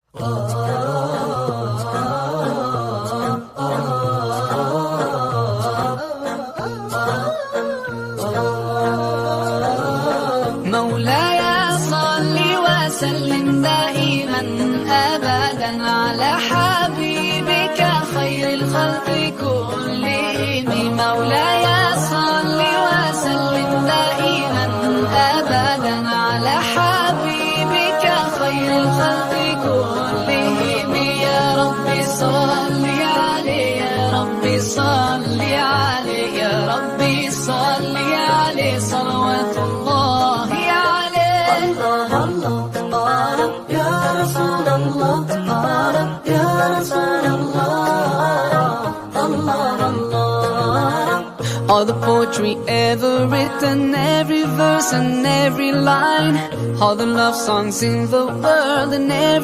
مولاي صل وسلم دائما أبدا على حبيبك خير الخلق كلهم. مولاي صل وسلم دائما أبدا على حبيبك خير الخلق كلهم. يا ربي صل عليه، يا ربي صل عليه، يا ربي صل عليه صلوات الله عليه. الله الله يا رسول الله، يا رسول الله، الله الله. All the poetry ever written, every verse and every line, all the love songs in the world and every